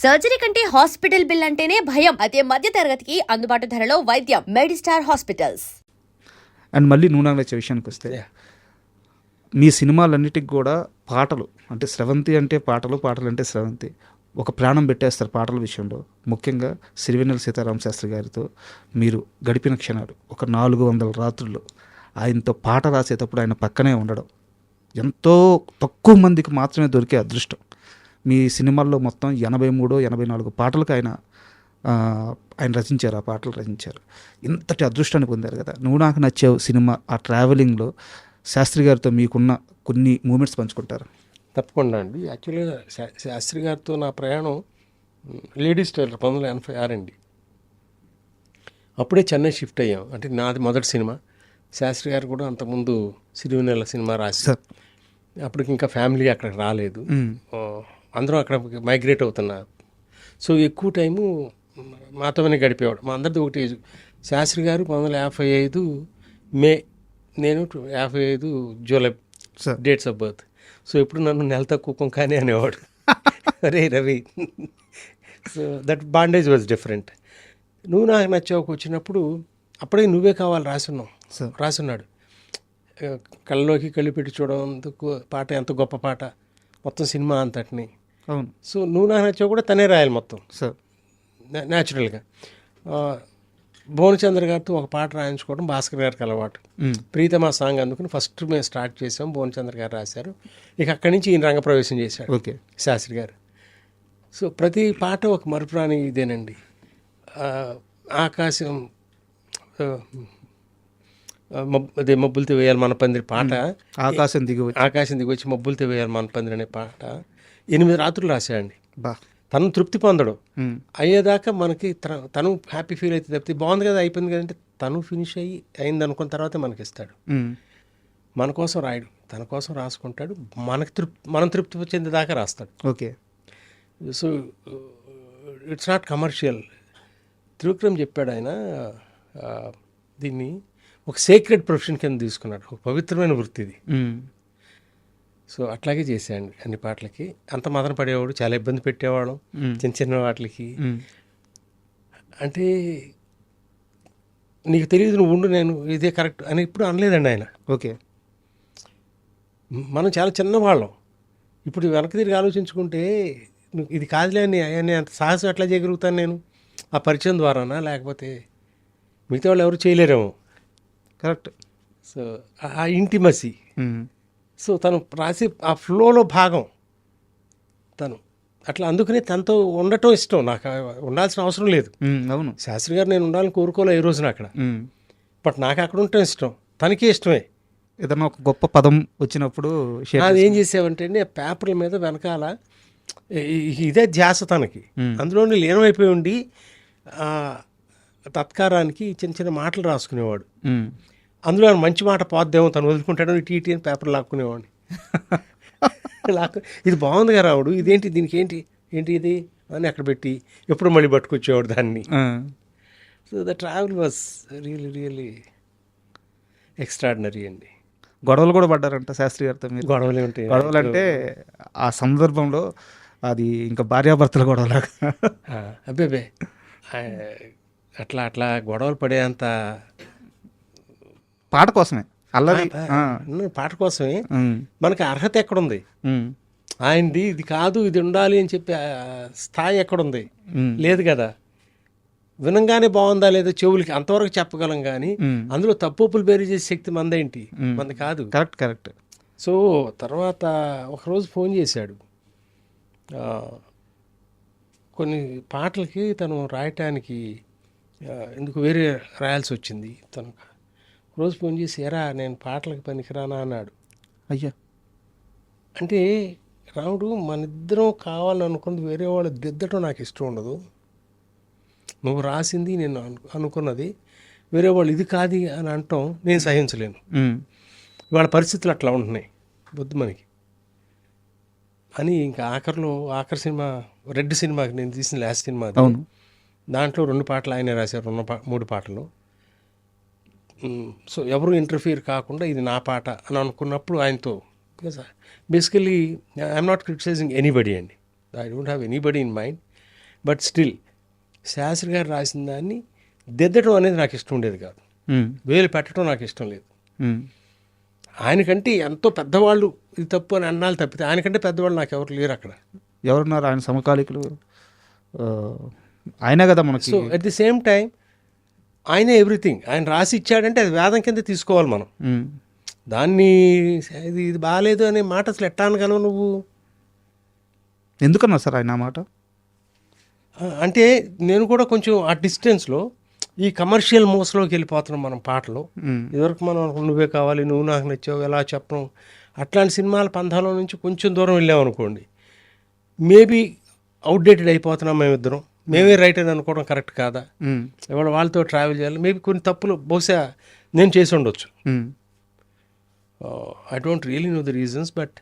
Surgery కంటే hospital bill అంటేనే భయం. అదే మధ్య తరగతికి అందుబాటు ధరలో వైద్యం. Medistar hospitals. అండ్ మళ్ళీ నువ్వు నాకు నచ్చే విషయానికి వస్తే మీ సినిమాలన్నిటికి కూడా పాటలు అంటే స్రవంతి అంటే పాటలు, పాటలు అంటే స్రవంతి ఒక ప్రాణం పెట్టేస్తారు పాటల విషయంలో. ముఖ్యంగా సిరివెన్నెల సీతారామ శాస్త్రి గారితో మీరు గడిపిన క్షణాలు, ఒక 400 రాత్రుల్లో ఆయనతో పాట రాసేటప్పుడు ఆయన పక్కనే ఉండడం ఎంతో తక్కువ మందికి మాత్రమే దొరికే అదృష్టం. మీ సినిమాల్లో మొత్తం 83-84 పాటలకు ఆయన రచించారు, ఆ పాటలు రచించారు. ఇంతటి అదృష్టాన్ని పొందారు కదా. నువ్వు నాకు నచ్చావు సినిమా ఆ ట్రావెలింగ్లో శాస్త్రి గారితో మీకున్న కొన్ని మూమెంట్స్ పంచుకుంటారు? తప్పకుండా అండి. యాక్చువల్గా శాస్త్రి గారితో నా ప్రయాణం లేడీస్ టైలర్ 1986 అండి. అప్పుడే చెన్నై షిఫ్ట్ అయ్యాం. అంటే నాది మొదటి సినిమా. శాస్త్రి గారు కూడా అంతకుముందు సిరివెన్నెల సినిమా రాశారు. అప్పటికి ఇంకా ఫ్యామిలీ అక్కడికి రాలేదు. అందరం అక్కడ మైగ్రేట్ అవుతున్నారు. సో ఎక్కువ టైము మాతోనే గడిపేవాడు. మా అందరిది ఒకటి ఏజ్. శాస్త్రి గారు 1955 మే, నేను 55 July dates of birth. So ఇప్పుడు నన్ను నెల తక్కువ కానీ అనేవాడు. అరే Ravi. So that bondage was different. నువ్వు నాకు నచ్చావుకు వచ్చినప్పుడు అప్పుడే నువ్వే కావాలి రాసున్నాడు. కళ్ళలోకి కళ్ళు పెట్టి చూడడం పాట ఎంత గొప్ప పాట, మొత్తం సినిమా అంతటిని. అవును. సో నువ్వు నాకు నచ్చావు కూడా తనే రాయాలి మొత్తం న్యాచురల్గా. భువనచంద్ర గారితో ఒక పాట రాయించుకోవడం భాస్కర్ గారికి అలవాటు. ప్రీతమా సాంగ్ అందుకుని ఫస్ట్ మేము స్టార్ట్ చేసాం. భువనచంద్ర గారు రాశారు. ఇక అక్కడి నుంచి ఈయన రంగప్రవేశం చేశాడు. ఓకే, శాస్త్రి గారు. సో ప్రతి పాట ఒక మరుపురాని ఇదేనండి. ఆకాశం అదే మబ్బులతో వేయాలి మన పందిరి పాట. ఆకాశం దిగి వచ్చి మబ్బులతో వేయాలి మన పందిరి అనే పాట 8 రాత్రులు రాశాడండి. తను తృప్తి పొందడం అయ్యేదాకా మనకి తను హ్యాపీ ఫీల్ అయితే తప్పితే బాగుంది కదా అయిపోయింది కదంటే తను ఫినిష్ అయింది అనుకున్న తర్వాతే మనకి ఇస్తాడు. మన కోసం రాయడు, తన కోసం రాసుకుంటాడు. మనం తృప్తి చెందేదాకా రాస్తాడు. Okay. So it's not commercial. Trivikram చెప్పాడు ఆయన దీన్ని ఒక సేక్రెడ్ ప్రొఫెషన్ కింద తీసుకున్నాడు. ఒక పవిత్రమైన వృత్తి ఇది. సో అట్లాగే చేశాడు అన్ని పాటలకి. అంత మదన పడేవాడు, చాలా ఇబ్బంది పెట్టేవాడు చిన్న చిన్న వాటికి. అంటే నీకు తెలియదు, నువ్వు ఉండు, నేను ఇదే కరెక్ట్ అని ఇప్పుడు అనలేదండి ఆయన. ఓకే. మనం చాలా చిన్నవాళ్ళం. ఇప్పుడు వెనక్కి తిరిగి ఆలోచించుకుంటే ఇది కాదులే అని అంత సాహసం ఎట్లా చేయగలుగుతాను నేను? ఆ పరిచయం ద్వారానా, లేకపోతే మిగతా వాళ్ళు ఎవరు చేయలేరేమో. కరెక్ట్. సో ఆ ఇంటిమసీ. సో తను రాసి ఆ ఫ్లోలో భాగం తను అట్లా. అందుకనే తనతో ఉండటం ఇష్టం. నాకు ఉండాల్సిన అవసరం లేదు. అవును, శాస్త్రి గారు నేను ఉండాలని కోరుకోలే ఏ రోజున అక్కడ. బట్ నాకు అక్కడ ఉండటం ఇష్టం, తనకి ఇష్టమే. ఏదన్నా ఒక గొప్ప పదం వచ్చినప్పుడు అది ఏం చేసావంటే అండి, పేపర్ల మీద వెనకాల ఇదే ధ్యాస తనకి. అందులోనే లీనమైపోయి ఉండి తత్కారానికి చిన్న చిన్న మాటలు రాసుకునేవాడు. అందులో మంచి మాట పోద్దేమో తను వదులుకుంటాడు, టీటీ అని పేపర్ లాక్కునేవాడిని. ఇది బాగుందిగా రావుడు, ఇదేంటి, దీనికి ఏంటి ఇది అని అక్కడ పెట్టి ఎప్పుడు మళ్ళీ పట్టుకొచ్చేవాడు దాన్ని. So the travel was really extraordinary అండి. గొడవలు కూడా పడ్డారంట శాస్త్రి గారితో మీరు? గొడవలు ఉంటాయి. గొడవలు అంటే ఆ సందర్భంలో అది ఇంకా భార్యాభర్తల గొడవలాగా? అబ్బే అట్లా గొడవలు పడేంత పాట కోసమే, అల్లరి పాట కోసమే. మనకి అర్హత ఎక్కడుంది? ఆయనది ఇది కాదు, ఇది ఉండాలి అని చెప్పి స్థాయి ఎక్కడుంది? లేదు కదా. వినంగానే బాగుందా లేదా చెవులకి అంతవరకు చెప్పగలం కానీ అందులో తప్పులు బేరీ చేసే శక్తి మందేంటి? మంది కాదు. కరెక్ట్. సో తర్వాత ఒకరోజు ఫోన్ చేశాడు. కొన్ని పాటలకి తను రాయటానికి ఎందుకు వేరే రాయాల్సి వచ్చింది. తను రోజు ఫోన్ చేసి, ఎరా నేను పాటలకు పనికిరానా అన్నాడు. అయ్యా, అంటే రాముడు మనిద్దరం కావాలనుకున్నది వేరే వాళ్ళు దిద్దటం నాకు ఇష్టం ఉండదు. నువ్వు రాసింది నేను అనుకున్నది వేరే వాళ్ళు ఇది కాదు అని అనటం నేను సహించలేను. ఇవాళ పరిస్థితులు అట్లా ఉంటున్నాయి బుద్ధి మనకి అని. ఇంకా ఆఖరి సినిమా రెడ్ సినిమాకి నేను తీసిన లాస్ట్ సినిమా, దాంట్లో 2 పాటలు ఆయనే రాశారు, 3 పాటలు. సో ఎవరు ఇంటర్ఫియర్ కాకుండా ఇది నా పాట అని అనుకున్నప్పుడు ఆయనతో basically I'm not criticizing anybody అండి. I don't have anybody in mind. But still Shastri garu రాసిన దాన్ని దిద్దటం అనేది నాకు ఇష్టం ఉండేది కాదు, వేలు పెట్టడం నాకు ఇష్టం లేదు. ఆయనకంటే ఎంతో పెద్దవాళ్ళు ఇది తప్పు అని అన్నాళ్ళు తప్పితే ఆయనకంటే పెద్దవాళ్ళు నాకు ఎవరు లేరు అక్కడ. ఎవరున్నారు ఆయన సమకాలికులు? ఆయనే కదా మనకి. So at the same time ఆయన ఎవ్రీథింగ్ ఆయన రాసి ఇచ్చాడంటే అది వేదం కింద తీసుకోవాలి మనం. దాన్ని ఇది బాగాలేదు అనే మాట అసలు ఎట్టా అనగలవు నువ్వు? ఎందుకన్నా సార్ ఆయన ఆ మాట? అంటే నేను కూడా కొంచెం ఆ డిస్టెన్స్లో ఈ కమర్షియల్ మోసలోకి వెళ్ళిపోతున్నాం మనం పాటలు. ఇదివరకు మనం నువ్వే కావాలి, నువ్వు నాకు నచ్చావు, ఎలా చెప్పడం, అట్లాంటి సినిమాల పంథాలో నుంచి కొంచెం దూరం వెళ్ళామనుకోండి, మేబీ అవుట్డేటెడ్ అయిపోతున్నాం మేమిద్దరం. మేమే రైట్ అని అనుకోవడం కరెక్ట్ కాదా? ఇవాళ వాళ్ళతో ట్రావెల్ చేయాలి, మేబీ కొన్ని తప్పులు బహుశా నేను చేసి ఉండొచ్చు. I don't really know the reasons, but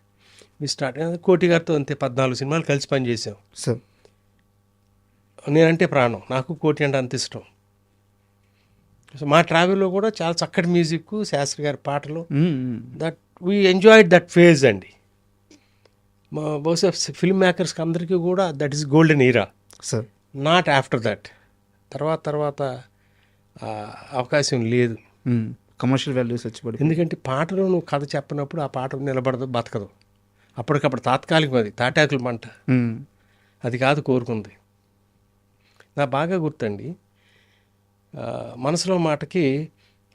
me start కోటి గారితో అంతే 14 సినిమాలు కలిసి పనిచేసాం. సార్ నేనంటే ప్రాణం, నాకు కోటి అంటే అంత ఇష్టం. సో మా ట్రావెల్లో కూడా చాలా చక్కటి మ్యూజిక్, శాస్త్రి గారి పాటలు, that we enjoyed that phase అండి. మా బహుశా ఫిల్మ్ మేకర్స్కి అందరికీ కూడా that is golden era. Sir not after that, తర్వాత అవకాశం లేదు. కమర్షియల్ వాల్యూస్ వచ్చి పడి, ఎందుకంటే పాటలో నువ్వు కథ చెప్పినప్పుడు ఆ పాట నిలబడదు, బతకదు. అప్పటికప్పుడు తాత్కాలికం, అది తాటాకుల మంట, అది కాదు కోరుకుంది. నా బాగా గుర్తండి, మనసులో మాటకి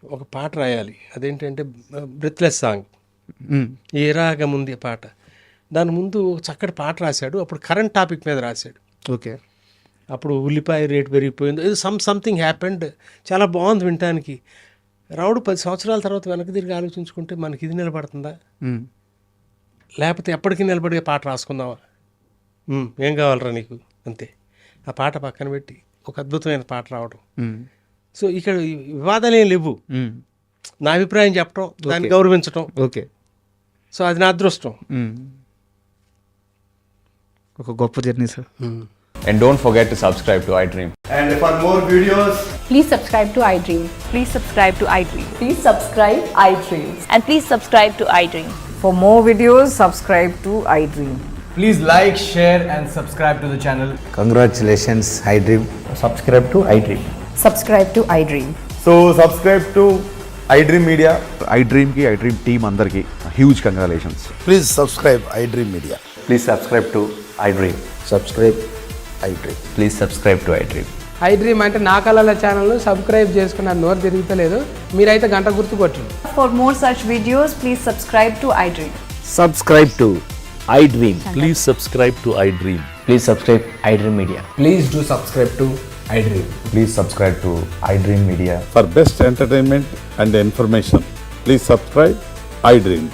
ఒక పాట రాయాలి, అదేంటంటే బ్రెత్లెస్ సాంగ్, ఏ రాగం ఉంది పాట. దాని ముందు చక్కటి పాట రాశాడు, అప్పుడు కరెంట్ టాపిక్ మీద రాశాడు. ఓకే. అప్పుడు ఉల్లిపాయ రేటు పెరిగిపోయింది, ఇది సంథింగ్ హ్యాపెండ్, చాలా బాగుంది వినటానికి. రావుడు 10 సంవత్సరాల తర్వాత వెనక్కి తిరిగి ఆలోచించుకుంటే మనకి ఇది నిలబడుతుందా, లేకపోతే ఎప్పటికీ నిలబడే పాట రాసుకుందామా, ఏం కావాలరా నీకు, అంతే. ఆ పాట పక్కన పెట్టి ఒక అద్భుతమైన పాట రావడం. సో ఇక్కడ వివాదాలు ఏం లేవు, నా అభిప్రాయం చెప్పడం, దాన్ని గౌరవించడం. ఓకే. సో అది నా అదృష్టం. ఒక గొప్ప journey sir. And don't forget to subscribe to iDream. And for more videos, Please subscribe to iDream. Please subscribe to iDream. Please subscribe iDream. And please subscribe to iDream. For more videos, subscribe to iDream. please like, share, and subscribe to the channel. Congratulations, iDream. Subscribe to iDream. Subscribe to iDream. So subscribe to iDream Media. iDream ki iDream team andarki huge congratulations. Please subscribe iDream Media. Please subscribe to iDream. Subscribe iDream. Please subscribe to iDream. iDream అంటే నా కళల ఛానల్ను subscribe చేసుకున్న నోరు తిరుగుతలేదు, మీరైతే గంట గుర్తు కొట్టండి. For more such videos, please subscribe to iDream. Subscribe to iDream. Please subscribe to iDream. Please subscribe iDream Media. Please do subscribe to iDream. Please subscribe to iDream Media. For best entertainment and information, please subscribe iDream.